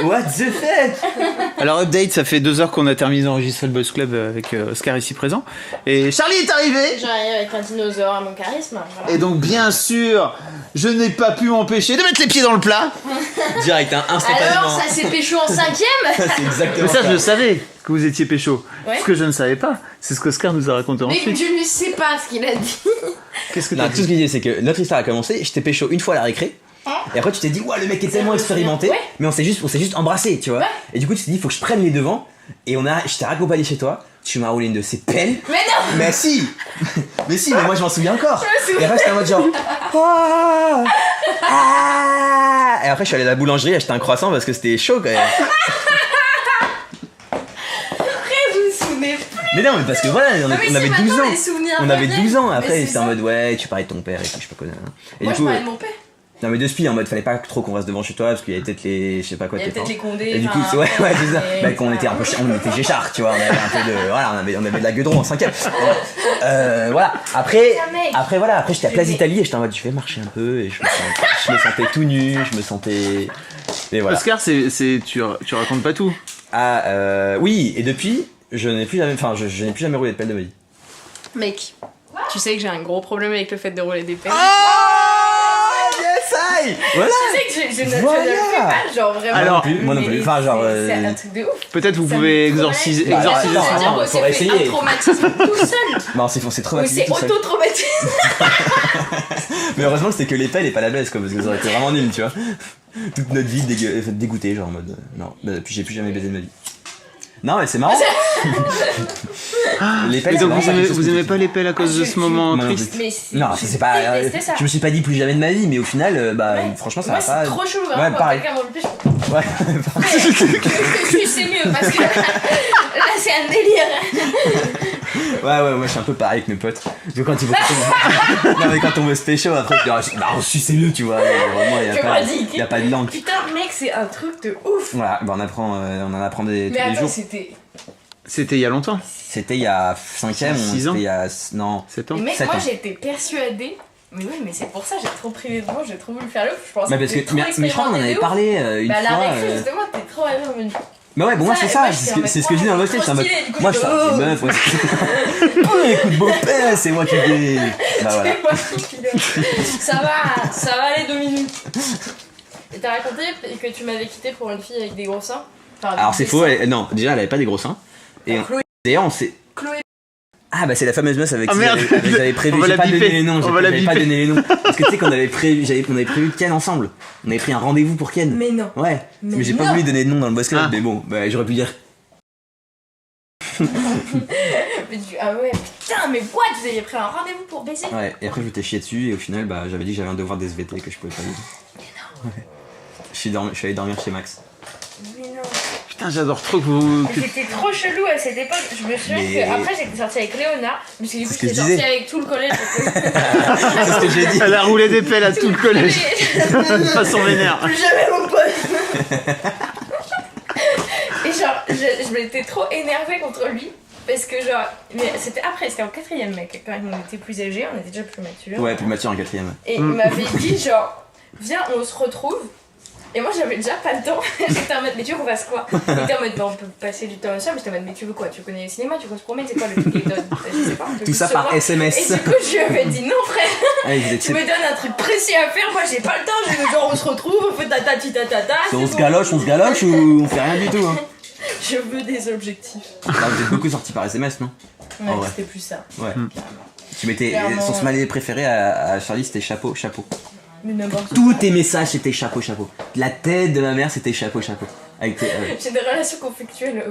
What the fuck? Alors update, ça fait 2 heures qu'on a terminé d'enregistrer le Boys Club avec Oscar ici présent. Et Charlie est arrivé. J'arrive avec un dinosaure à mon charisme. Voilà. Et donc bien sûr, je n'ai pas pu m'empêcher de mettre les pieds dans le plat. Direct, hein, instantanément. Alors, ça s'est pécho en 5ème. C'est exactement Mais ça, je le savais que vous étiez pécho. Ouais. Ce que je ne savais pas, c'est ce qu'Oscar nous a raconté Mais ensuite. je ne sais pas ce qu'il a dit. Qu'est-ce que Non, t'as tout ce qu'il dit, c'est que notre histoire a commencé, je t'ai pécho une fois à la récré. Et après tu t'es dit ouais le mec est tellement expérimenté, Ouais. mais on s'est juste embrassé, tu vois. Ouais. Et du coup tu t'es dit faut que je prenne les devants. Et je t'ai raccompagné chez toi, tu m'as roulé une de ces pelles. Mais non. Mais si mais moi je m'en souviens encore. Et après j'étais en mode genre ah, ah. Et après je suis allé à la boulangerie acheter un croissant parce que c'était chaud quand même. Après, vous me souvenez plus. Mais non mais parce que voilà on Non, mais avait c'est 12 maintenant ans. les souvenirs On avait viennent. 12 ans Mais après c'est c'était en ça. mode ouais tu parlais de ton père et tout je sais pas quoi. Et Moi, du je coup parlais de mon père. non mais de spi en mode fallait pas trop qu'on reste devant chez toi parce qu'il y avait peut-être les je sais pas quoi Il y a tes peut-être parents. les condés. Et du coup enfin, c'est ouais c'est ça et- bah qu'on était un peu on était Géchard tu vois on avait un peu de voilà on avait de la gueudron en 5ème voilà après voilà après j'étais à Place Italie et j'étais en mode je vais marcher un peu et je me sentais tout nu je me sentais et voilà Oscar, tu racontes pas tout. oui et depuis je n'ai plus jamais roulé de pelle de ma vie. Mec, tu sais que j'ai un gros problème avec le fait de rouler des pelles. Yes I voilà Tu sais que je ne Voilà. le fais pas, genre vraiment. Alors, moi non plus enfin genre C'est un truc de ouf. Peut-être vous Ça pouvez me exorciser traumatise. Bah, attends, ce C'est-à-dire moment. qu'on faudrait s'est fait essayer. un traumatisme tout seul. non c'est On traumatisé s'est tout seul. auto-traumatisé. Mais heureusement que c'était que les pelles et pas la baisse quoi parce que ça aurait été vraiment nul tu vois. Toute notre vie dégoûtée genre en mode non puis j'ai plus jamais baisé de ma vie. Non mais c'est marrant. Les pelles Et c'est donc vraiment pas quelque chose vous que aimez tu pas les pelles à cause de ce moment Moi non triste? Mais non c'est pas détestais ça. je me suis pas dit plus jamais de ma vie mais au final bah Ouais. franchement ça Moi, va pas c'est trop chelou, ouais vraiment, quand pareil quelqu'un me le piche. ouais Que c'est mieux, parce que là, c'est un délire. ouais moi je suis un peu pareil avec mes potes tu vois quand ils vont non mais quand on veut se pécho après bah on suce mieux tu vois vraiment y a pas de langue Putain, mec, c'est un truc de ouf. voilà bah on en apprend tous Mais les attends, jours C'était il y a longtemps. c'était il y a 5ème 6 ans. c'était il y a non 7 ans. Et mec, 7 moi ans. j'étais persuadée. Mais oui, mais c'est pour ça j'ai trop pris les devants, j'ai trop voulu faire l'ouf. Je pense mais parce que mais je crois qu'on en avait parlé une Bah, la fois récré, justement, t'es trop revenu. mais ouais bon moi c'est ça moi, c'est j'étais en mode, ce que je dis dans le ouais, hostel trop c'est en mode stylé, du coup, moi je je suis fais, des meufs ouais oh écoute beau père c'est moi qui dis bah voilà C'est moi qui pilote. Ça va aller 2 minutes. Et t'as raconté que tu m'avais quitté pour une fille avec des gros seins. Enfin, alors c'est des faux seins. non déjà elle avait pas des gros seins et Chloé. d'ailleurs on s'est Chloé. ah bah c'est la fameuse meuf avec Ah, qui merde. j'avais prévu On va j'ai la pas biper. donné les noms On va la j'avais pas biper. donné les noms parce que tu sais qu'on avait prévu on avait prévu Ken ensemble on avait pris un rendez-vous pour Ken Mais non. ouais mais j'ai pas non. voulu donner de nom dans le boss club Ah. mais bon bah j'aurais pu dire Ah ouais, putain, mais what? Vous aviez pris un rendez-vous pour baiser? ouais et après je m'étais chié dessus et au final bah j'avais dit que j'avais un devoir d'SVT que je pouvais pas lire. Ouais. Je suis allé dormir chez Max. Mais non. Putain, j'adore trop que vous. Mais c'était trop chelou à cette époque. Je me souviens Mais- que après j'étais sortie avec Léonard, parce que du coup C'est ce que j'étais je sortie disais. avec tout le collège. C'est ce que j'ai dit. Elle a roulé des pelles à tout le collège. De façon vénère. Plus jamais mon pote. Et genre, je m'étais trop énervée contre lui. Parce que genre, mais c'était après, c'était en 4ème mec, quand on était plus âgés, on était déjà plus matures. Ouais plus mature en 4ème. Et il m'avait dit genre, viens on se retrouve. Et moi j'avais déjà pas le temps. J'étais en mode, mais tu veux qu'on fasse quoi? Il était en mode, bah on peut passer du temps ensemble. J'étais en mode, mais tu veux quoi? Tu connais le cinéma? Tu veux qu'on se promène? C'est quoi le truc qui donne? Je sais pas. on peut Tout ça juste par se voir. SMS. Et du coup je lui avais dit, non frère, Ouais, vous êtes tu me donnes un truc précis à faire. Moi j'ai pas le temps. Je genre on se retrouve, on fait tatati tatata. on se galoche ou on fait rien du tout hein. Je veux des objectifs. Bah, vous êtes beaucoup sortis par SMS non? Ouais, Oh, ouais. c'était plus ça. Ouais. Carrément. Tu mettais Clairement. son smiley préféré à Charlie c'était chapeau. Mais n'importe quoi. Tous tes messages c'était chapeau. La tête de ma mère c'était chapeau. Avec J'ai des relations conflictuelles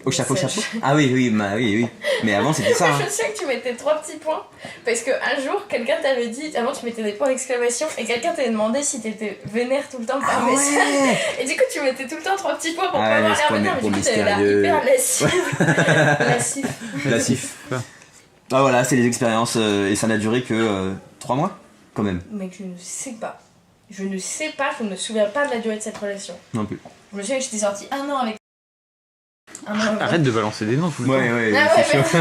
au chapeau. message. Ah oui, bah oui. Mais avant c'était ça. Je Hein. me souviens que tu mettais 3 petits points parce qu'un jour quelqu'un t'avait dit, avant tu mettais des points d'exclamation et quelqu'un t'avait demandé si t'étais vénère tout le temps par Ah message. ouais. Et du coup tu mettais tout le temps 3 petits points pour Ah pas ouais, avoir c'est l'air pas vénère, pour mais du coup t'avais l'air mystérieux. hyper lascive. Lassif. Ah voilà, c'est les expériences et ça n'a duré que 3 mois quand même. Mec, je ne sais pas. Je ne me souviens pas de la durée de cette relation. Non plus. Je me souviens que j'étais sortie 1 an avec. 1 an avec. Arrête de balancer des noms tout le temps. Ouais, Ah ouais, c'est chaud.